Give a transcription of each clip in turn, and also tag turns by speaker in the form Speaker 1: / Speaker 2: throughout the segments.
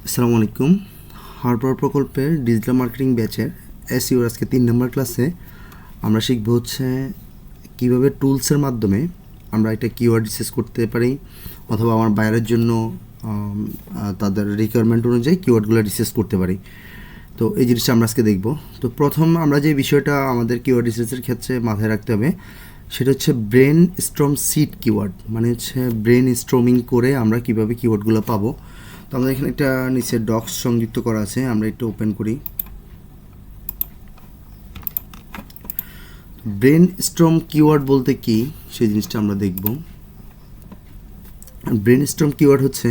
Speaker 1: আসসালামু আলাইকুম। হারপার প্রকল্পের ডিজিটাল মার্কেটিং ব্যাচের এসইওর আজকে 3 নম্বর ক্লাসে আমরা শিখব হচ্ছে কীভাবে টুলসের মাধ্যমে আমরা একটা কিওয়ার্ড রিসার্চ করতে পারি অথবা আমার বায়ারের জন্য তাদের রিকোয়ারমেন্ট অনুযায়ী কিওয়ার্ডগুলো রিসার্চ করতে পারি। তো এই জিনিসটা আমরা আজকে দেখব। তো প্রথম আমরা যে বিষয়টা আমাদের কিওয়ার্ড রিসার্চের ক্ষেত্রে মাথায় রাখতে হবে সেটা হচ্ছে ব্রেন স্টর্ম সিড কিওয়ার্ড, মানে হচ্ছে ব্রেন স্টর্মিং করে আমরা কীভাবে কিওয়ার্ডগুলো পাবো। তো আমাদের এখানে একটা নিচে ডক্স সংযুক্ত করা আছে, আমরা একটু ওপেন করি। ব্রেন স্টর্ম কিওয়ার্ড বলতে কি সেই জিনিসটা আমরা দেখব। ব্রেন স্টর্ম কিওয়ার্ড হচ্ছে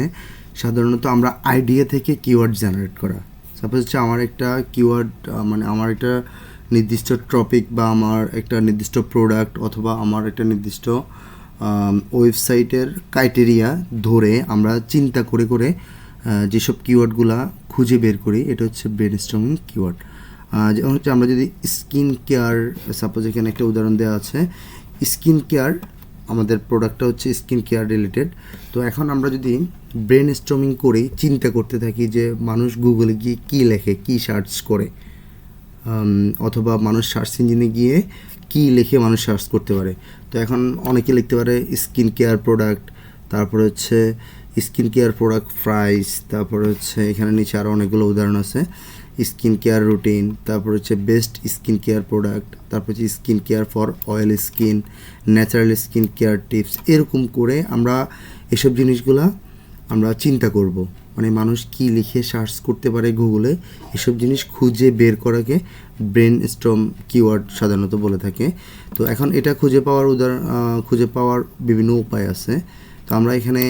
Speaker 1: সাধারণত আমরা আইডিয়া থেকে কিওয়ার্ড জেনারেট করা। সাপোজ হচ্ছে আমার একটা কিওয়ার্ড, মানে আমার একটা নির্দিষ্ট টপিক বা আমার একটা নির্দিষ্ট প্রোডাক্ট অথবা আমার একটা নির্দিষ্ট ওয়েবসাইটের ক্রাইটেরিয়া ধরে আমরা চিন্তা করে করে যেসব কিওয়ার্ডগুলা খুঁজে বের করি, এটা হচ্ছে ব্রেনস্টর্মিং কিওয়ার্ড। যেমন হচ্ছে আমরা যদি স্কিন কেয়ার, সাপোজ এখানে একটা উদাহরণ দেওয়া আছে, স্কিন কেয়ার, আমাদের প্রোডাক্টটা হচ্ছে স্কিন কেয়ার রিলেটেড। তো এখন আমরা যদি ব্রেনস্টর্মিং করি, চিন্তা করতে থাকি যে মানুষ গুগলে গিয়ে কী লেখে, কী সার্চ করে, অথবা মানুষ সার্চ ইঞ্জিনে গিয়ে কী লিখে মানুষ সার্চ করতে পারে। তো এখন অনেকে লিখতে পারে স্কিন কেয়ার প্রোডাক্ট, তারপরে হচ্ছে স্কিন কেয়ার প্রোডাক্ট প্রাইস, তারপরে হচ্ছে এখানে নিচে আরও অনেকগুলো উদাহরণ আছে, স্কিন কেয়ার রুটিন, তারপর হচ্ছে বেস্ট স্কিন কেয়ার প্রোডাক্ট, তারপর হচ্ছে skin care for oil skin, natural skin care tips. এরকম করে আমরা এসব জিনিসগুলা আমরা চিন্তা করব, মানে মানুষ কি লিখে সার্চ করতে পারে গুগলে, এসব জিনিস খুঁজে বের করাকে ব্রেন স্টর্ম কিওয়ার্ড সাধারণত বলে থাকে। তো এখন এটা খুঁজে পাওয়ার বিভিন্ন উপায় আছে। তো আমরা এখানে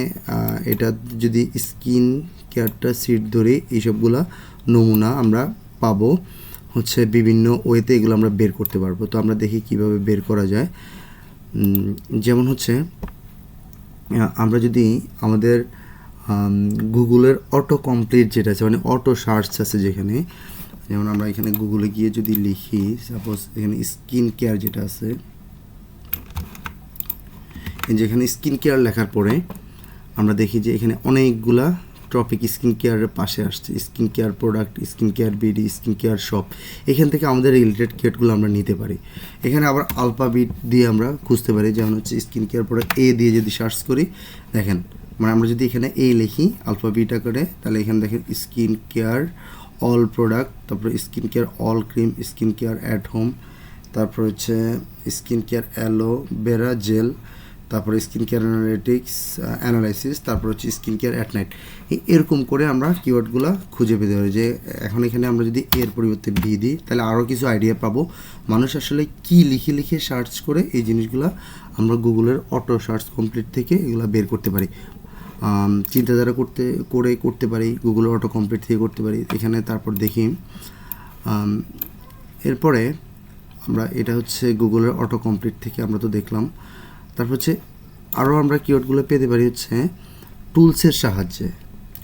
Speaker 1: এটা যদি স্কিন কেয়ারটা সিট ধরে এইসবগুলা নমুনা আমরা পাবো হচ্ছে বিভিন্ন ওয়েতে, এগুলো আমরা বের করতে পারবো। তো আমরা দেখি কিভাবে বের করা যায়। যেমন হচ্ছে আমরা যদি আমাদের গুগলের অটো কমপ্লিট যেটা আছে, মানে অটো সার্চ আছে যেখানে, যেমন আমরা এখানে গুগলে গিয়ে যদি লিখি, সাপোজ এখানে স্কিন কেয়ার যেটা আছে, যেখানে স্কিন কেয়ার লেখার পরে আমরা দেখি যে এখানে অনেকগুলা টপিক স্কিন কেয়ারের পাশে আসছে, skin care product, skin care BD, skin care shop. এখান থেকে আমাদের রিলেটেড কিওয়ার্ডগুলো আমরা নিতে পারি। এখানে আবার আলফাবিট দিয়ে আমরা খুঁজতে পারি, যেমন হচ্ছে স্কিন কেয়ার প্রোডাক্ট এ দিয়ে যদি সার্চ করি, দেখেন মানে আমরা যদি এখানে এ লিখি আলফাবিট আকারে, তাহলে এখানে দেখেন স্কিন কেয়ার অল প্রোডাক্ট, তারপরে skin care all cream, skin care at home, তারপর হচ্ছে স্কিন কেয়ার অ্যালোভেরা জেল, তারপরে স্কিন কেয়ার অ্যানালাইসিস, তারপর হচ্ছে স্কিন কেয়ার অ্যাট নাইট। এরকম করে আমরা কিওয়ার্ডগুলো খুঁজে পেতে পারি। যে এখন এখানে আমরা যদি এর পরিবর্তে ভি দিই, তাহলে আরও কিছু আইডিয়া পাবো মানুষ আসলে কী লিখে লিখে সার্চ করে। এই জিনিসগুলো আমরা গুগলের অটো সার্চ কমপ্লিট থেকে এগুলো বের করতে পারি, চিন্তাধারা করতে পারি, গুগলের অটো কমপ্লিট থেকে করতে পারি। এখানে তারপর দেখি এরপরে আমরা এটা হচ্ছে গুগলের অটো কমপ্লিট থেকে আমরা তো দেখলাম। তারপর হচ্ছে আরও আমরা কিওয়ার্ডগুলো পেতে পারি হচ্ছে টুলসের সাহায্যে।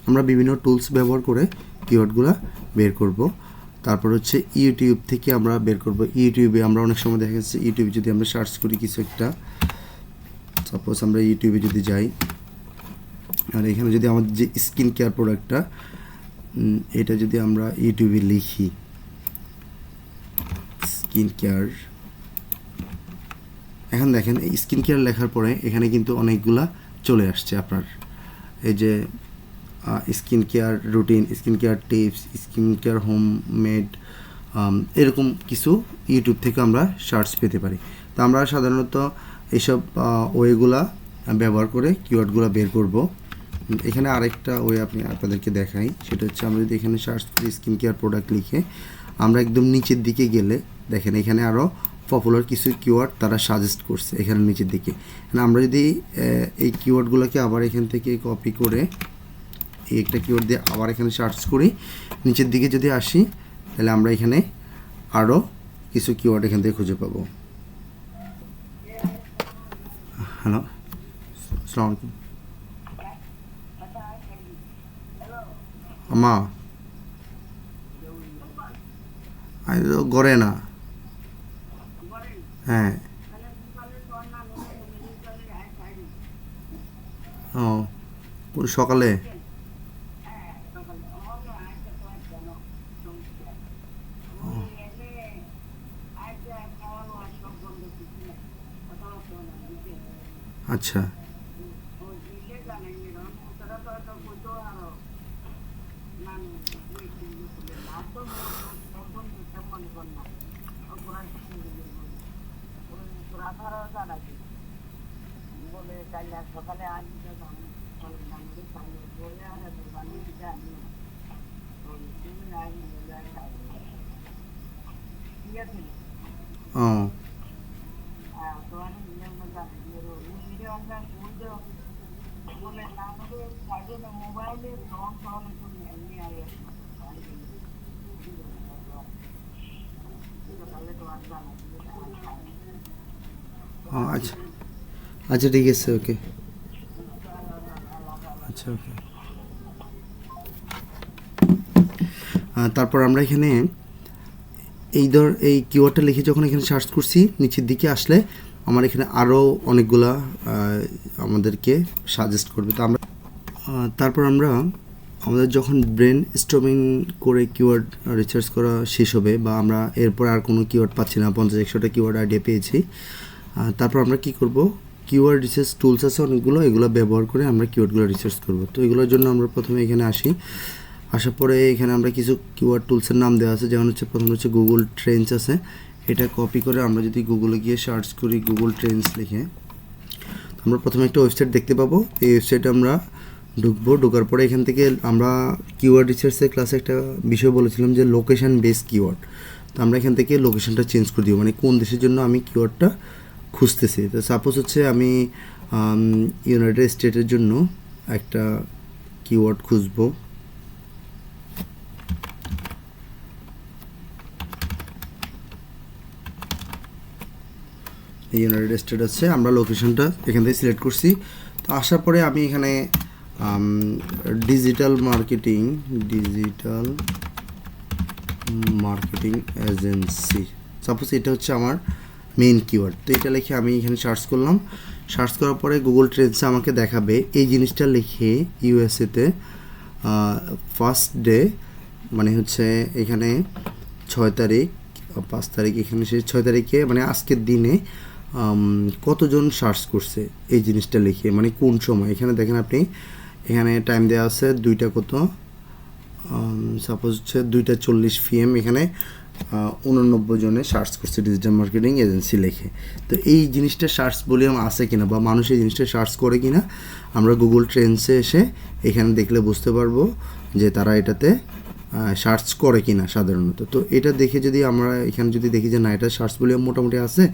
Speaker 1: আমরা বিভিন্ন টুলস ব্যবহার করে কিওয়ার্ডগুলো বের করব। তারপর হচ্ছে ইউটিউব থেকে আমরা বের করব। ইউটিউবে আমরা অনেক সময় দেখা যাচ্ছে ইউটিউবে যদি আমরা সার্চ করি কিছু একটা, সাপোজ আমরা ইউটিউবে যদি যাই, আর এখানে যদি আমাদের যে স্কিন কেয়ার প্রোডাক্টটা, এটা যদি আমরা ইউটিউবে লিখি স্কিন কেয়ার, এখন দেখেন এই স্কিন কেয়ার লেখার পরে এখানে কিন্তু অনেকগুলা চলে আসছে আপনার, এই যে skin care routine, skin care tips, skin care homemade, এরকম কিছু ইউটিউব থেকে আমরা সার্চ পেতে পারি। তো আমরা সাধারণত এইসব ওয়েগুলা ব্যবহার করে কিওয়ার্ডগুলো বের করব। এখানে আরেকটা ওয়ে আপনাদেরকে দেখাই, সেটা হচ্ছে আমরা যদি এখানে সার্চ করি স্কিন কেয়ার প্রোডাক্ট লিখে, আমরা একদম নিচের দিকে গেলে দেখেন এখানে আরও পপুলার কিছু কিওয়ার্ড তারা সাজেস্ট করছে এখানে নিচের দিকে। আমরা যদি এই কিওয়ার্ডগুলোকে আবার এখান থেকে কপি করে এই একটা কিওয়ার্ড দিয়ে আবার এখানে সার্চ করি, নিচের দিকে যদি আসি, তাহলে আমরা এখানে আরও কিছু কিওয়ার্ড এখান থেকে খুঁজে পাবো। হ্যালো, আসসালামু আলাইকুম। মা আমি তো গড়ে না, হ্যাঁ। ও সকালে আচ্ছা
Speaker 2: সকালে
Speaker 1: ও ও আচ্ছা আচ্ছা ঠিক আছে ওকে আচ্ছা ওকে তারপর আমরা এখানে এই কিওয়ার্ডটা লিখে যখন এখানে সার্চ করছি নিচের দিকে আসলে আমার এখানে আরও অনেকগুলা আমাদেরকে সাজেস্ট করবে তো আমরা তারপর আমরা আমাদের যখন ব্রেন স্টর্মিং করে কিওয়ার্ড রিসার্চ করা শেষ হবে বা আমরা এরপর আর কোনো কিওয়ার্ড পাচ্ছি না 50-100টা কিওয়ার্ড আইডিয়া পেয়েছি তারপর আমরা কি করব কিওয়ার্ড রিসার্চ টুলস আছে অনেকগুলো এগুলো ব্যবহার করে আমরা কিওয়ার্ডগুলো রিসার্চ করব তো এগুলোর জন্য আমরা প্রথমে এখানে আসার পরে এখানে আমরা কিছু কিওয়ার্ড টুলসের নাম দেওয়া আছে যেমন হচ্ছে প্রথম হচ্ছে গুগল ট্রেন্ডস আছে এটা কপি করে আমরা যদি গুগলে গিয়ে সার্চ করি গুগল ট্রেন্ডস লিখে আমরা প্রথমে একটা ওয়েবসাইট দেখতে পাবো এই ওয়েবসাইটে আমরা ঢোকার পরে এখান থেকে আমরা কিওয়ার্ড রিসার্চের ক্লাসে একটা বিষয় বলেছিলাম যে লোকেশন বেস কিওয়ার্ড তো আমরা এখান থেকে লোকেশনটা চেঞ্জ করে দিব মানে কোন দেশের জন্য আমি কিওয়ার্ডটা খুঁজতেছি তো সাপোজ হচ্ছে আমি ইউনাইটেড স্টেটের জন্য একটা কিওয়ার্ড খুঁজবো ইউনাইটেড স্টেট আছে আমরা লোকেশনটা এখান থেকে সিলেক্ট করছি তো আসার পরে আমি এখানে ডিজিটাল মার্কেটিং এজেন্সি সাপোজ এটা হচ্ছে আমার মেইন কিওয়ার্ড তো এটা লিখে আমি এখানে সার্চ করলাম সার্চ করার পরে গুগল ট্রেন্ডসে আমাকে দেখাবে এই জিনিসটা লিখে ইউএসএতে ফার্স্ট ডে মানে হচ্ছে এখানে 6 তারিখ 5 তারিখ এখানে 6 তারিখে মানে আজকের দিনে কতজন সার্চ করছে এই জিনিসটা লিখে মানে কোন সময় এখানে দেখেন আপনি এখানে টাইম দেওয়া আছে 2টা কত সাপোজ হচ্ছে 2:40 PM এখানে 89 জনে সার্চ করছে ডিজিটাল মার্কেটিং এজেন্সি লিখে তো এই জিনিসটা সার্চ ভলিউম আছে কিনা বা মানুষ এই জিনিসটা সার্চ করে কিনা আমরা গুগল ট্রেন্ডসে এসে এখানে দেখলে বুঝতে পারবো যে তারা এটাতে সার্চ করে কিনা সাধারণত তো এটা দেখে যদি আমরা এখানে যদি দেখি যে না এটা সার্চ ভলিউম মোটামুটি আছে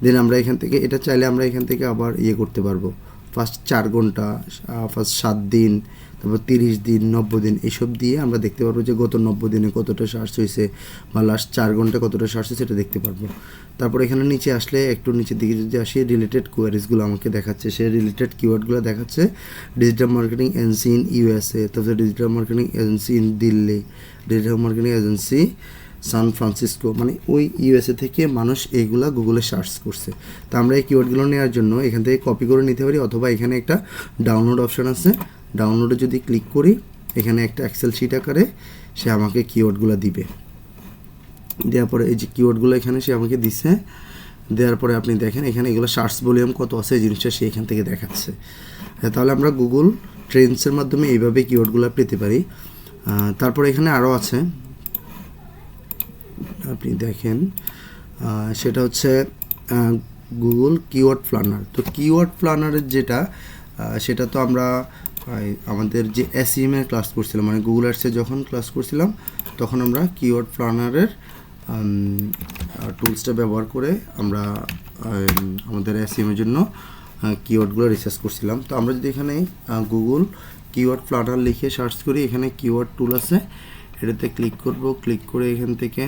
Speaker 1: দেন আমরা এখান থেকে এটা চাইলে আমরা এখান থেকে আবার করতে পারবো ফার্স্ট 4 ঘন্টা ফার্স্ট 7 দিন তারপর 30 দিন 90 দিন এইসব দিয়ে আমরা দেখতে পারবো যে গত 90 দিনে কতটা সার্চ হয়েছে বা লাস্ট 4 ঘন্টা কতটা সার্চ হয়েছে এটা দেখতে পারবো তারপর এখানে নিচে আসলে একটু নিচের দিকে যদি আসি রিলেটেড কোয়ারিজগুলো আমাকে দেখাচ্ছে সেই রিলেটেড কিওয়ার্ডগুলো দেখাচ্ছে digital marketing agency in USA তারপর digital marketing agency in Delhi digital marketing agency San Francisco মানে ওই ইউএসএ থেকে মানুষ এইগুলা গুগলে সার্চ করছে তো আমরা এই কিওয়ার্ডগুলো নেওয়ার জন্য এখান থেকে কপি করে নিতে পারি অথবা এখানে একটা ডাউনলোড অপশন আছে ডাউনলোডে যদি ক্লিক করি এখানে একটা এক্সেল শিট আকারে সে আমাকে কিওয়ার্ডগুলো দিবে দেওয়ার পরে এই যে কিওয়ার্ডগুলো এখানে সে আমাকে দিছে দেওয়ার পরে আপনি দেখেন এখানে এগুলো সার্চ ভলিউম কত আছে এই জিনিসটা সে এখান থেকে দেখাচ্ছে তাহলে আমরা গুগল ট্রেন্ডসের মাধ্যমে এইভাবে কিওয়ার্ডগুলো পেতে পারি তারপরে এখানে আরও আছে আপনি দেখেন সেটা হচ্ছে গুগল কিওয়ার্ড প্ল্যানার তো কিওয়ার্ড প্ল্যানারের যেটা সেটা তো আমরা আমাদের যে SEM এর ক্লাস করছিলাম মানে গুগল আর্টসে যখন ক্লাস করছিলাম তখন আমরা কিওয়ার্ড প্ল্যানারের টুলসটা ব্যবহার করে আমরা আমাদের SEM এর জন্য কিওয়ার্ডগুলো রিসার্চ করছিলাম তো আমরা যদি এখানে গুগল কিওয়ার্ড প্ল্যানার লিখে সার্চ করি এখানে কিওয়ার্ড টুল আছে এটাতে ক্লিক করব ক্লিক করে এখান থেকে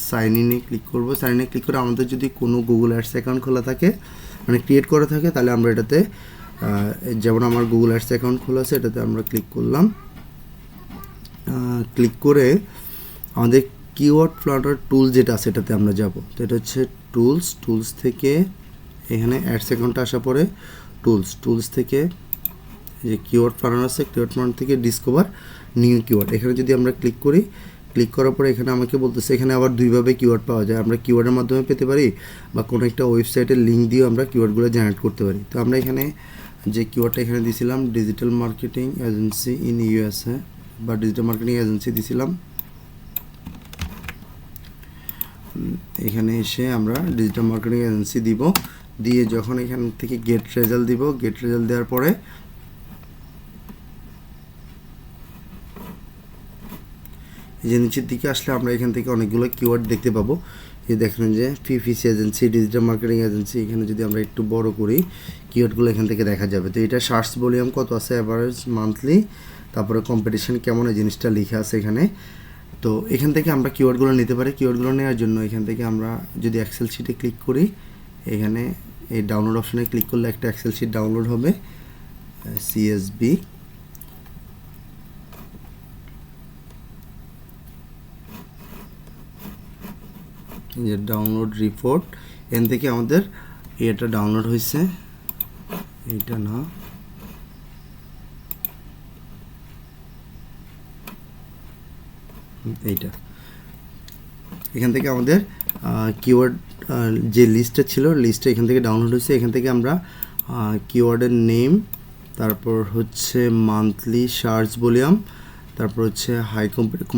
Speaker 1: সাইন ইনে ক্লিক করব সাইন ইনে ক্লিক করে আমাদের যদি কোনো গুগল অ্যাডস অ্যাকাউন্ট খোলা থাকে মানে ক্রিয়েট করা থাকে তাহলে আমরা এটাতে যেমন আমার গুগল অ্যাডস অ্যাকাউন্ট খোলা আছে এটাতে আমরা ক্লিক করলাম ক্লিক করে আমাদের কিওয়ার্ড প্ল্যানার টুল যেটা আছে এটাতে আমরা যাব তো এটা হচ্ছে টুলস থেকে এখানে অ্যাডস অ্যাকাউন্টে আসার পরে টুলস থেকে যে কিওয়ার্ড প্ল্যানার আছে কিওয়ার্ড প্ল্যানার থেকে ডিসকভার নিউ কিওয়ার্ড এখানে যদি আমরা ক্লিক করি ক্লিক করার পরে এখানে আমাকে বলতেছে এখানে আবার দুইভাবে কিওয়ার্ড পাওয়া যায়। আমরা কিওয়ার্ডের মাধ্যমে পেতে পারি বা কোনো একটা ওয়েবসাইটের লিঙ্ক দিয়েও আমরা কিওয়ার্ডগুলো জেনারেট করতে পারি। তো আমরা এখানে যে কিওয়ার্ডটা এখানে দিয়েছিলাম digital marketing agency in USA বা ডিজিটাল মার্কেটিং এজেন্সি দিয়েছিলাম। এখানে এসে আমরা ডিজিটাল মার্কেটিং এজেন্সি দিব, দিয়ে যখন এখান থেকে গেট রেজাল্ট দিব, গেট রেজাল্ট দেওয়ার পরে এই যে নিচের দিকে আসলে আমরা এখান থেকে অনেকগুলো কিওয়ার্ড দেখতে পাবো। এই দেখেন যে PPC agency, digital marketing agency, এখানে যদি আমরা একটু বড় করি কিওয়ার্ডগুলো এখান থেকে দেখা যাবে। তো এটা সার্চ ভলিউম কত আছে, অ্যাভারেজ মান্থলি, তারপরে কম্পিটিশন কেমন, এই জিনিসটা লেখা আছে এখানে। তো এখান থেকে আমরা কিওয়ার্ডগুলো নিতে পারি। কিওয়ার্ডগুলো নেওয়ার জন্য এখান থেকে আমরা যদি এক্সেল শিটে ক্লিক করি, এখানে এই ডাউনলোড অপশনে ক্লিক করলে একটা এক্সেল শিট ডাউনলোড হবে, সিএসবি। যে ডাউনলোড রিপোর্ট, এখান থেকে আমাদের এটা ডাউনলোড হয়েছে, এইটা না, এইটা। এখান থেকে আমাদের কিওয়ার্ড যে লিস্টটা ছিল, লিস্টটা এখান থেকে ডাউনলোড হয়েছে। এখান থেকে আমরা কিওয়ার্ডের নেম, তারপর হচ্ছে মান্থলি সার্চ ভলিউম, তারপর হচ্ছে হাই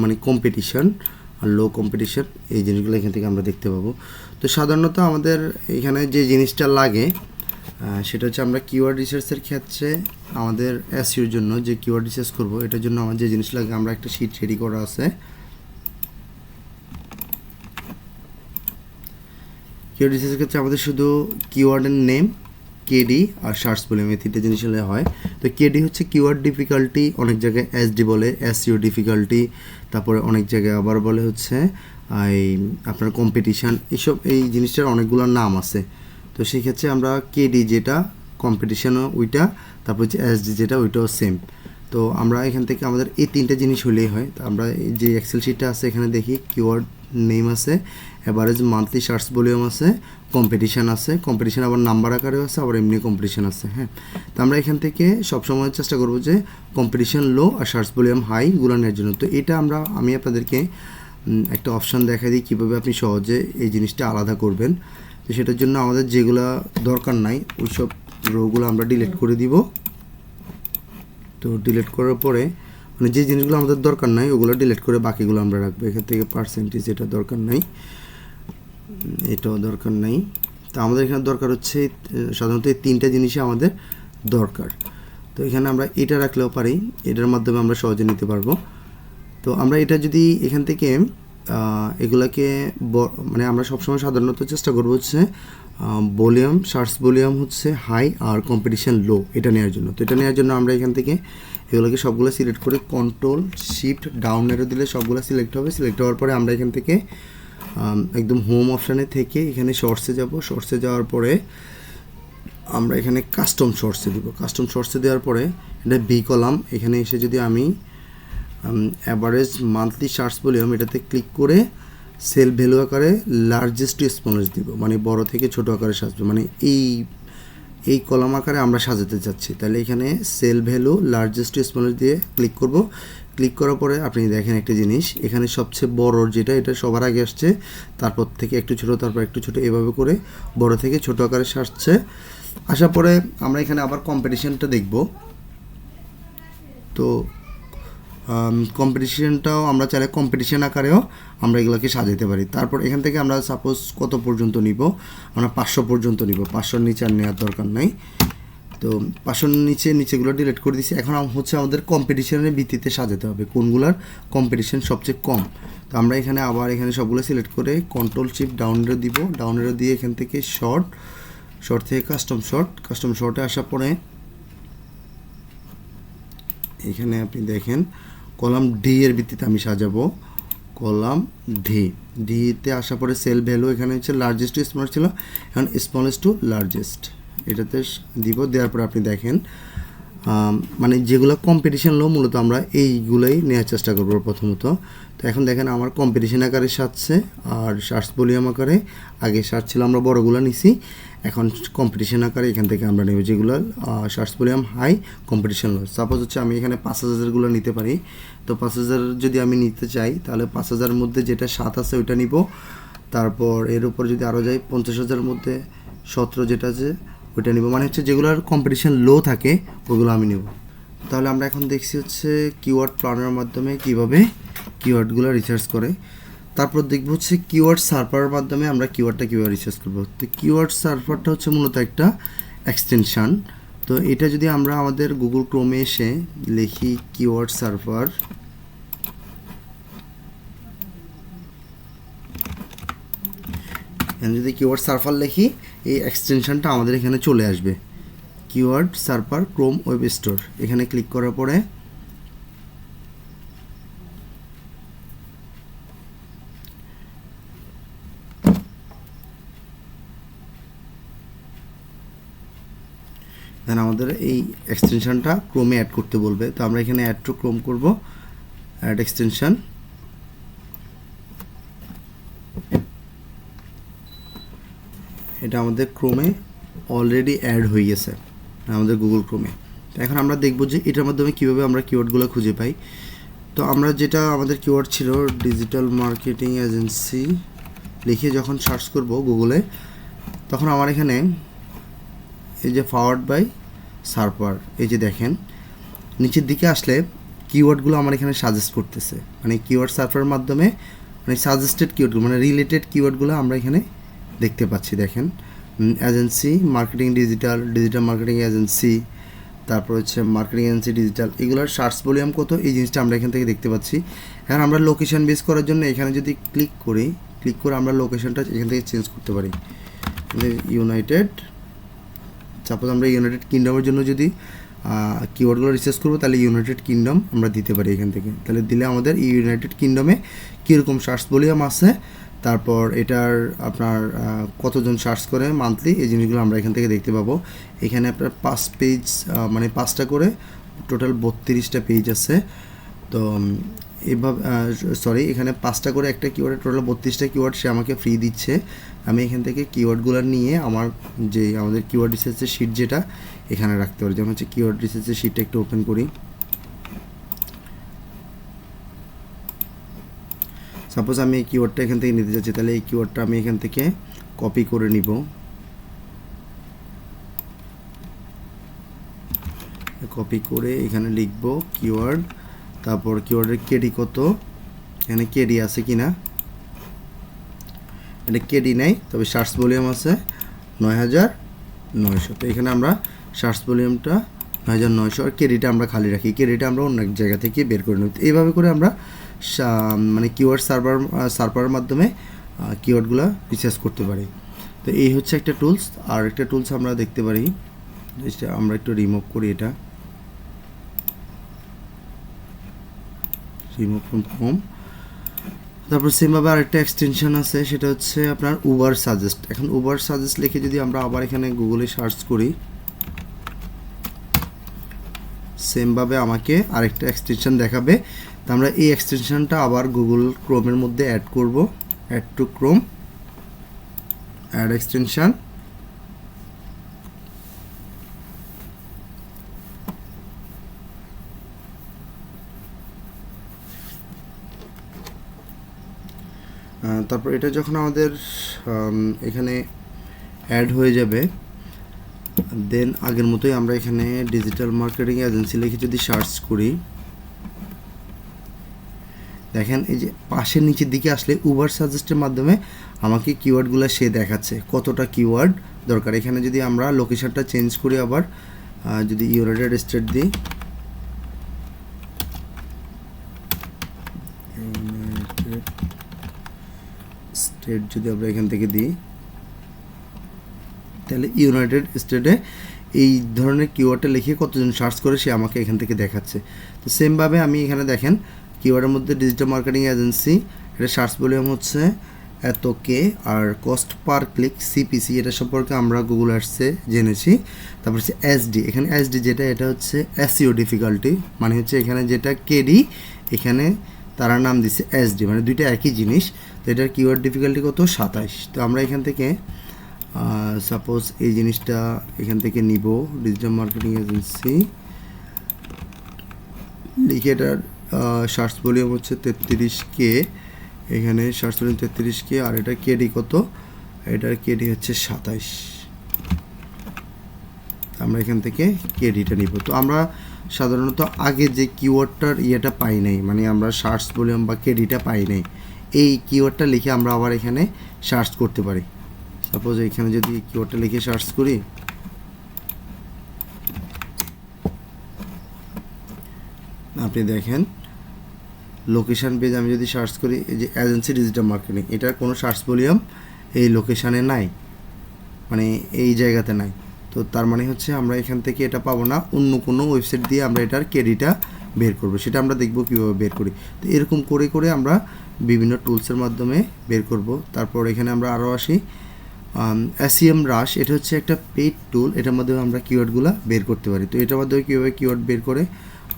Speaker 1: মানে কম্পিটিশন আর লো কম্পিটিশন, এই জিনিসগুলো এখান থেকে আমরা দেখতে পাবো। তো সাধারণত আমাদের এখানে যে জিনিসটা লাগে সেটা হচ্ছে আমরা কিওয়ার্ড রিসার্চের ক্ষেত্রে আমাদের এসইওর জন্য যে কিওয়ার্ড রিসার্চ করব, এটার জন্য আমার যে জিনিস লাগে, আমরা একটা শিট রেডি করা আছে। কিওয়ার্ড রিসার্চের ক্ষেত্রে আমাদের শুধু কিওয়ার্ডের নেম, কেডি আর সার্চ ভলিউম, এই তিনটে জিনিস হলে হয়। তো কেডি হচ্ছে কিওয়ার্ড ডিফিকাল্টি, অনেক জায়গায় এসডি বলে, এসইও ডিফিকাল্টি, তারপরে অনেক জায়গায় আবার বলে হচ্ছে এই আপনার কম্পিটিশান, এইসব এই জিনিসটার অনেকগুলো নাম আছে। তো সেই ক্ষেত্রে আমরা কেডি যেটা কম্পিটিশানও ওইটা, তারপর হচ্ছে এসডি যেটা ওইটাও সেম। তো আমরা এখান থেকে আমাদের এই তিনটে জিনিস হলেই হয়। তো আমরা যে এক্সেল শিটটা আছে এখানে দেখি কিওয়ার্ড নেম আছে, অ্যাভারেজ মান্থলি সার্চ ভলিউম আছে, কম্পিটিশান আছে, কম্পিটিশান আবার নাম্বার আকারেও আছে, আবার এমনি কম্পিটিশান আছে। হ্যাঁ, তো আমরা এখান থেকে সবসময় চেষ্টা করব যে কম্পিটিশান লো আর সার্চ ভলিউম হাই গুলানোর জন্য। তো এটা আমি আপনাদেরকে একটা অপশান দেখা দিই কীভাবে আপনি সহজে এই জিনিসটা আলাদা করবেন। তো সেটার জন্য আমাদের যেগুলো দরকার নাই ওই সব রোগুলো আমরা ডিলিট করে দিব। তো ডিলিট করার পরে মানে যে জিনিসগুলো আমাদের দরকার নাই ওগুলো ডিলিট করে বাকিগুলো আমরা রাখবো। এখান থেকে পার্সেন্টেজ এটা দরকার নাই, এটাও দরকার নাই। তো আমাদের এখানে দরকার হচ্ছে সাধারণত এই তিনটা জিনিসই আমাদের দরকার। তো এখানে আমরা এটা রাখলেও পারি, এটার মাধ্যমে আমরা সহজে নিতে পারবো। তো আমরা এটা যদি এখান থেকে এগুলাকে মানে আমরা সবসময় সাধারণত চেষ্টা করবো হচ্ছে ভলিউম, সার্চ ভলিউম হচ্ছে হাই আর কম্পিটিশান লো, এটা নেওয়ার জন্য। তো এটা নেওয়ার জন্য আমরা এখান থেকে এগুলোকে সবগুলো সিলেক্ট করে কন্ট্রোল শিফট ডাউন এরো দিলে সবগুলো সিলেক্ট হবে। সিলেক্ট হওয়ার পরে আমরা এখান থেকে একদম হোম অপশানে থেকে এখানে শর্টসে যাব। শর্টসে যাওয়ার পরে আমরা এখানে কাস্টম শর্টসে দিব। কাস্টম শর্টসে দেওয়ার পরে এটা বি কলাম, এখানে এসে যদি আমি অ্যাভারেজ মান্থলি সার্চ ভলিউম এটাতে ক্লিক করে সেল ভ্যালু আকারে লার্জেস্ট টু স্মলেস্ট দিব, মানে বড় থেকে ছোট আকারে সাজবে, মানে এই কলাম আকারে আমরা সাজাতে চাচ্ছি। তাহলে এখানে sale value largest two smallest দিয়ে ক্লিক করব। ক্লিক করার পরে আপনি দেখেন একটা জিনিস, এখানে সবচেয়ে বড় যেটা এটা সবার আগে আসছে, তারপর থেকে একটু ছোট, তারপর একটু ছোট, এভাবে করে বড় থেকে ছোট আকারে সাজছে। আসার পরে আমরা এখানে আবার কম্পিটিশনটা দেখব। তো কম্পিটিশনটাও আমরা চাইলে কম্পিটিশন আকারেও আমরা এগুলোকে সাজাতে পারি। তারপর এখান থেকে আমরা সাপোজ কত পর্যন্ত নিব, আমরা 500 পর্যন্ত নিব, 500-র নিচে আর নেওয়ার দরকার নাই। তো 500-র নিচেগুলো ডিলিট করে দিচ্ছি। এখন হচ্ছে আমাদের কম্পিটিশনের ভিত্তিতে সাজাতে হবে কোনগুলোর কম্পিটিশন সবচেয়ে কম। তো আমরা এখানে আবার এখানে সবগুলো সিলেক্ট করে কন্ট্রোল শিফট ডাউন এরো দিব। ডাউন এরো দিয়ে এখান থেকে শর্ট থেকে কাস্টম শর্টে আসার পরে এখানে আপনি দেখেন কলাম ডি এর ভিত্তিতে আমি সাজাবো। কলাম ডিতে আসার পরে সেল ভ্যালু এখানে হচ্ছে লার্জেস্ট টু স্মলেস্ট ছিল, এখন স্মলেস্ট টু লার্জেস্ট এটাতে দিব। দেওয়ার পরে আপনি দেখেন মানে যেগুলো কম্পিটিশন লো মূলত আমরা এইগুলোই নেওয়ার চেষ্টা করবো প্রথমত। তো এখন দেখেন আমার কম্পিটিশন আকারে সাজছে আর সার্চ ভলিউম আকারে আগে সার্চ ছিল আমরা বড়গুলো নিছি, এখন কম্পিটিশন আকারে এখান থেকে আমরা নেব যেগুলো সার্চ ভলিউম হাই কম্পিটিশন লো। সাপোজ হচ্ছে আমি এখানে 5000গুলো নিতে পারি। তো 5000 যদি আমি নিতে চাই তাহলে 5000 মধ্যে যেটা 7 আছে ওইটা নিব। তারপর এর উপর যদি আরও যাই 50,000 মধ্যে 17 যেটা আছে ওইটা নিব, মানে হচ্ছে যেগুলোর কম্পিটিশন লো থাকে ওগুলো আমি নেব। তাহলে আমরা এখন দেখছি হচ্ছে কিওয়ার্ড প্ল্যানারের মাধ্যমে কিভাবে কিওয়ার্ডগুলো রিসার্চ করে। তারপর দেখব হচ্ছে কিওয়ার্ড সার্ভারের মাধ্যমে আমরা কিওয়ার্ডটা কীভাবে রিসার্চ করব। তো কিওয়ার্ড সার্ভারটা হচ্ছে মূলত একটা এক্সটেনশান। তো এটা যদি আমরা আমাদের গুগল ক্রোমে এসে লিখি কিওয়ার্ড সার্ভার, যদি কিওয়ার্ড সার্ভার লিখি এই এক্সটেনশনটা আমাদের এখানে চলে আসবে, keyword server Chrome web store. এখানে ক্লিক করার পরে দেন আমাদের এই এক্সটেনশনটা ক্রোমে অ্যাড করতে বলবে। তো আমরা এখানে অ্যাড টু ক্রোম করব, অ্যাড এক্সটেনশন। এটা আমাদের ক্রোমে অলরেডি অ্যাড হয়ে গেছে আমাদের গুগল ক্রোমে। তো এখন আমরা দেখব যে এটার মাধ্যমে কীভাবে আমরা কিওয়ার্ডগুলো খুঁজে পাই। তো আমরা যেটা আমাদের কিওয়ার্ড ছিল ডিজিটাল মার্কেটিং এজেন্সি লিখে যখন সার্চ করব গুগলে, তখন আমার এখানে এই যে পাওয়ার্ড বাই সার্ভার, এই যে দেখেন নিচের দিকে আসলে কিওয়ার্ডগুলো আমার এখানে সাজেস্ট করতেছে, মানে কিওয়ার্ড সার্ভারের মাধ্যমে মানে সাজেস্টেড কিওয়ার্ডগুলো মানে রিলেটেড কিওয়ার্ডগুলো আমরা এখানে দেখতে পাচ্ছি। দেখেন agency marketing digital, digital marketing agency, তারপর হচ্ছে মার্কেটিং এজেন্সি ডিজিটাল, এগুলোর সার্চ ভলিউম কত এই জিনিসটা আমরা এখান থেকে দেখতে পাচ্ছি। এখন আমরা লোকেশন বেস করার জন্য এখানে যদি ক্লিক করে আমরা লোকেশনটা এখান থেকে চেঞ্জ করতে পারি। ইউনাইটেড, সাপোজ আমরা ইউনাইটেড কিংডমের জন্য যদি কিওয়ার্ডগুলো রিসার্চ করবো তাহলে ইউনাইটেড কিংডম আমরা দিতে পারি এখান থেকে। তাহলে দিলে আমাদের ইউনাইটেড কিংডমে কীরকম সার্চ ভলিউম আছে, তারপর এটার আপনার কতজন সার্চ করে মান্থলি, এই জিনিসগুলো আমরা এখান থেকে দেখতে পাবো। এখানে আপনার 5 পেজ মানে 5টা করে টোটাল 32টা পেজ আছে। তো এইভাবে সরি এখানে 5টা করে একটা কিওয়ার্ডে টোটাল 32টা কিওয়ার্ড সে আমাকে ফ্রি দিচ্ছে। আমি এখান থেকে কিওয়ার্ডগুলো নিয়ে আমার যে আমাদের কিওয়ার্ড রিসার্চের শিট যেটা এখানে রাখতে পারি। যেমন হচ্ছে কিওয়ার্ড রিসার্চের শিটটা একটু ওপেন করি। সাপোজ আমি এই কিওয়ার্ডটা এখান থেকে নিতে চাচ্ছি, তাহলে এই কিওয়ার্ডটা আমি এখান থেকে কপি করে নিব। কপি করে এখানে লিখব কিওয়ার্ড, তারপর কিওয়ার্ডের কেডি কত, এখানে কেডি আছে কিনা, এটা কেডি নেই, তবে সার্চ ভলিউম আছে 9900। তো এখানে আমরা সার্চ ভলিউমটা 9900 আর কেডিটা আমরা খালি রাখি, কেডিটা আমরা অন্য এক জায়গা থেকে বের করে নিই। এইভাবে করে আমরা মানে কিওয়ার্ড সার্ভারের মাধ্যমে কিওয়ার্ডগুলো রিসার্চ করতে পারি। তো এই হচ্ছে একটা টুলস। আর একটা টুলস আমরা দেখতে পারি, আমরা একটু রিমুভ করি, এটা রিমুভ ফ্রম হোম। তারপর সেমভাবে আরেকটা এক্সটেনশন আছে, সেটা হচ্ছে আপনার উবার সাজেস্ট। এখন উবার সাজেস্ট লিখে যদি আমরা আবার এখানে গুগলে সার্চ করি, সেমভাবে আমাকে আরেকটা এক্সটেনশন দেখাবে। তো আমরা এই এক্সটেনশনটা আবার গুগল ক্রোমের মধ্যে অ্যাড করব, add to Chrome, add extension. তারপর এটা যখন আমাদের এখানে অ্যাড হয়ে যাবে, দেন আগের মতোই আমরা এখানে ডিজিটাল মার্কেটিং এজেন্সি লিখে যদি সার্চ করি, দেখেন এই যে পাশের নিচের দিকে আসলে উবার সাজেস্টের মাধ্যমে আমাকে কিওয়ার্ডগুলো সে দেখাচ্ছে কতটা কিওয়ার্ড দরকার। এখানে যদি আমরা লোকেশনটা চেঞ্জ করি, আবার যদি ইউনাইটেড স্টেট দিই, স্টেট যদি আমরা এখান থেকে দিই, তাহলে ইউনাইটেড স্টেটে এই ধরনের কিওয়ার্ডটা লিখে কতজন সার্চ করে সে আমাকে এখান থেকে দেখাচ্ছে। তো সেমভাবে আমি এখানে দেখেন কিওয়ার্ডের মধ্যে ডিজিটাল মার্কেটিং এজেন্সি, এটা সার্চ ভলিউম হচ্ছে এত কে, আর কস্ট পার ক্লিক সিপিসি, এটা সম্পর্কে আমরা গুগল অ্যাডসে জেনেছি। তারপর হচ্ছে এসডি, এখানে এসডি যেটা এটা হচ্ছে এসইও ডিফিকাল্টি, মানে হচ্ছে এখানে যেটা কেডি এখানে তারা নাম দিচ্ছে এসডি, মানে দুইটা একই জিনিস। তো এটার কিওয়ার্ড ডিফিকাল্টি কত 27। তো আমরা এখান থেকে সাপোজ এই জিনিসটা এখান থেকে নিব, ডিজিটাল মার্কেটিং এজেন্সি লিখে এটার সার্চ ভলিউম হচ্ছে 33K, এখানে সার্চ ভলিউম 33K, আর এটা কেডি কত, এটার কেডি হচ্ছে 27। আমরা এখান থেকে কেডিটা নিব। তো আমরা সাধারণত আগে যে কিওয়ার্ডটার ইয়েটা পাই নাই, মানে আমরা সার্চ ভলিউম বা কেডিটা পাই নাই, এই কিওয়ার্ডটা লিখে আমরা আবার এখানে সার্চ করতে পারি। সাপোজ এখানে যদি কিওয়ার্ডটা লিখে সার্চ করি, আপনি দেখেন লোকেশান পেজ আমি যদি সার্চ করি, এই যে এজেন্সি ডিজিটাল মার্কেটিং, এটার কোনো সার্চ ভলিউম এই লোকেশানে নাই, মানে এই জায়গাতে নাই। তো তার মানে হচ্ছে আমরা এখান থেকে এটা পাবো না, অন্য কোনো ওয়েবসাইট দিয়ে আমরা এটার কেডিটা বের করব, সেটা আমরা দেখব কীভাবে বের করি। তো এরকম করে করে আমরা বিভিন্ন টুলসের মাধ্যমে বের করব। তারপর এখানে আমরা আরও আসি, এসইএম রাশ, এটা হচ্ছে একটা পেইড টুল, এটার মাধ্যমে আমরা কিওয়ার্ডগুলো বের করতে পারি। তো এটার মাধ্যমে কীভাবে কিওয়ার্ড বের করে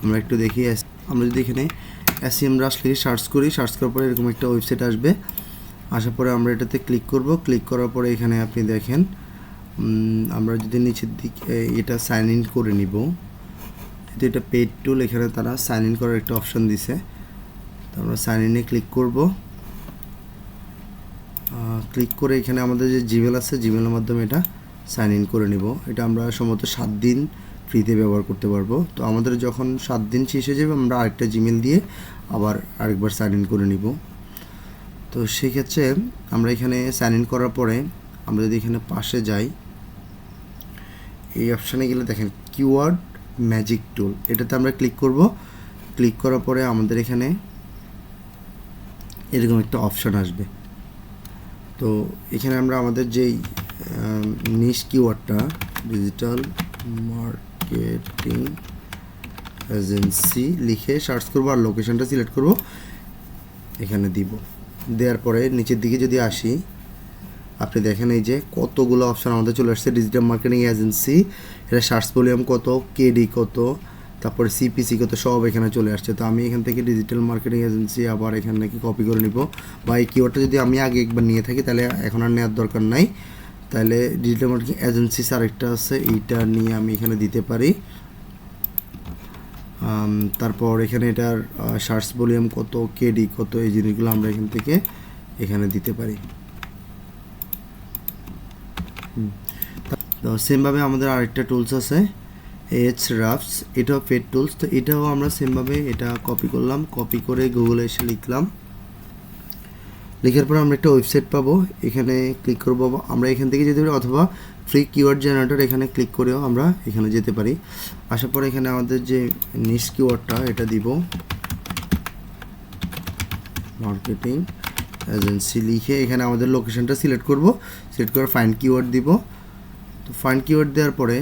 Speaker 1: আমরা একটু দেখি। আমরা যদি এখানে এসইএম রাশ লিখে সার্চ করি, সার্চ করার পরে এরকম একটা ওয়েবসাইট আসবে, আসার পরে আমরা এটাতে ক্লিক করব। ক্লিক করার পরে এখানে আপনি দেখেন আমরা যদি নিচের দিকে এটা সাইন ইন করে নিব, যদি এটা পেইড টুল, এখানে তারা সাইন ইন করার একটা অপশন দিছে, তো আমরা সাইন ইনে ক্লিক করব। ক্লিক করে এখানে আমাদের যে জিমেল আছে, জিমেলের মাধ্যমে এটা সাইন ইন করে নিব। এটা আমরা সম্ভবত 7 দিন ফ্রিতে ব্যবহার করতে পারবো। তো আমাদের যখন 7 দিন শেষ হয়ে যাবে, আমরা আরেকটা জিমেল দিয়ে আবার আরেকবার সাইন ইন করে নিব। তো সেক্ষেত্রে আমরা এখানে সাইন ইন করার পরে আমরা যদি এখানে পাশে যাই, এই অপশানে গেলে দেখেন কিওয়ার্ড ম্যাজিক টুল, এটাতে আমরা ক্লিক করব। ক্লিক করার পরে আমাদের এখানে এরকম একটা অপশান আসবে। তো এখানে আমরা আমাদের যেই নিশ কিওয়ার্ডটা ডিজিটাল মার্কেটিং এজেন্সি লিখে সার্চ করব, আর লোকেশনটা সিলেক্ট করব, এখানে দিব। দেওয়ার পরে নিচের দিকে যদি আসি, আপনি দেখেন এই যে কতগুলো অপশান আমাদের চলে আসছে। ডিজিটাল মার্কেটিং এজেন্সি, এটা সার্চ ভলিউম কত, কেডি কত, তারপরে সিপিসি কত, সব এখানে চলে আসছে। তো আমি এখান থেকে ডিজিটাল মার্কেটিং এজেন্সি আবার এখান থেকে কপি করে নিব, বা এই কিওয়ার্ডটা যদি আমি আগে একবার নিয়ে থাকি তাহলে এখন আর নেওয়ার দরকার নাই। তাহলে ডিজিটাল মার্কেটিং এজেন্সি আরেকটা আছে, এইটা নিয়ে আমি এখানে দিতে পারি। তারপর এখানে এটার সার্চ ভলিউম কত, কেডি কত, এই জিনিসগুলো আমরা এখান থেকে এখানে দিতে পারি। তো সেমভাবে আমাদের আরেকটা টুলস আছে এইচ রাফস, এটাও পেড টুলস। তো এটাও আমরা সেমভাবে এটা কপি করলাম, কপি করে গুগলে এসে লিখলাম। লেখার পর আমরা একটা ওয়েবসাইট পাবো, এখানে ক্লিক করবো। আমরা এখান থেকে যেতে পারি, অথবা ফ্রি কিওয়ার্ড জেনারেটর এখানে ক্লিক করেও আমরা এখানে যেতে পারি। আসার পরে এখানে আমাদের যে নিশ কিওয়ার্ডটা এটা দিব, মার্কেটিং এজেন্সি লিখে এখানে আমাদের লোকেশনটা সিলেক্ট করব। সিলেক্ট করে ফাইন্ড কিওয়ার্ড দিব। তো ফাইন্ড কিওয়ার্ড দেওয়ার পরে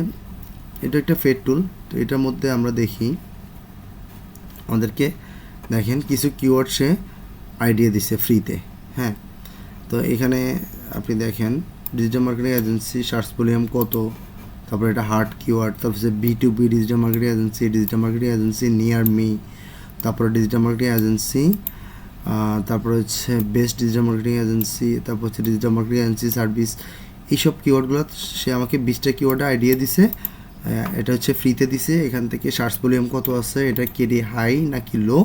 Speaker 1: এটা একটা পেড টুল, তো এটার মধ্যে আমরা দেখি আমাদেরকে দেখেন কিছু কিওয়ার্ড সে আইডিয়া দিছে ফ্রিতে। হ্যাঁ, তো এখানে আপনি দেখেন digital marketing agency search volume কত, তারপরে এটা হার্ড কিওয়ার্ড, তারপর হচ্ছে B2B digital marketing agency, digital marketing agency near me, তারপরে ডিজিটাল মার্কেটিং এজেন্সি, তারপরে হচ্ছে বেস্ট ডিজিটাল মার্কেটিং এজেন্সি, তারপর হচ্ছে ডিজিটাল মার্কেটিং এজেন্সি সার্ভিস। এইসব কিওয়ার্ডগুলো সে আমাকে 20টা কিওয়ার্ডে আইডিয়া দিছে, এটা হচ্ছে ফ্রিতে দিছে। এখান থেকে সার্চ ভলিউম কত আছে, এটা কেডি হাই নাকি লো,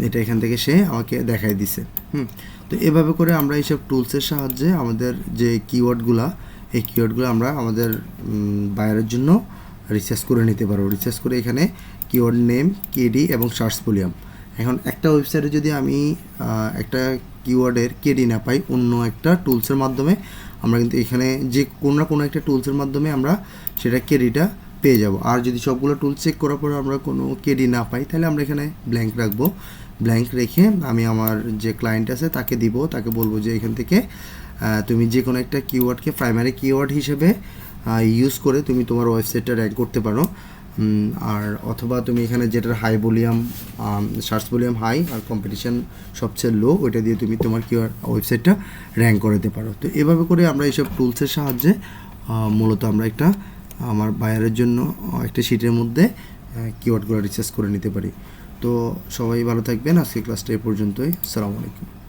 Speaker 1: এটা এখান থেকে সে আমাকে দেখাই দিছে। তো এভাবে করে আমরা এইসব টুলসের সাহায্যে আমাদের যে কিওয়ার্ডগুলো, এই কিওয়ার্ডগুলো আমরা আমাদের বায়ারের জন্য রিসার্চ করে নিতে পারবো। রিসার্চ করে এখানে কিওয়ার্ড নেম, কেডি এবং সার্চ ভলিউম। এখন একটা ওয়েবসাইটে যদি আমি একটা কিওয়ার্ডের কেডি না পাই, অন্য একটা টুলসের মাধ্যমে আমরা কিন্তু এখানে যে কোনো না কোনো একটা টুলসের মাধ্যমে আমরা সেটা কেডিটা পেয়ে যাব। আর যদি সবগুলো টুল চেক করার পরে আমরা কোনো কেডি না পাই, তাহলে আমরা এখানে ব্ল্যাঙ্ক রাখবো। ব্ল্যাঙ্ক রেখে আমি আমার যে ক্লায়েন্ট আছে তাকে দিব, তাকে বলবো যে এখান থেকে তুমি যে কোনো একটা কিওয়ার্ডকে প্রাইমারি কিওয়ার্ড হিসেবে ইউজ করে তুমি তোমার ওয়েবসাইটটা র্যাঙ্ক করতে পারো। আর অথবা তুমি এখানে যেটার high volume, search volume high আর কম্পিটিশন সবচেয়ে লো, ওইটা দিয়ে তুমি তোমার কিওয়ার্ড ওয়েবসাইটটা র্যাঙ্ক করে দিতে পারো। তো এভাবে করে আমরা এইসব টুলসের সাহায্যে মূলত আমরা একটা আমার বায়ারের জন্য একটা শিটের মধ্যে কিওয়ার্ডগুলো রিসার্চ করে নিতে পারি। তো সবাই ভালো থাকবেন, আজকে ক্লাসটা এ পর্যন্তই। আসসালামু আলাইকুম।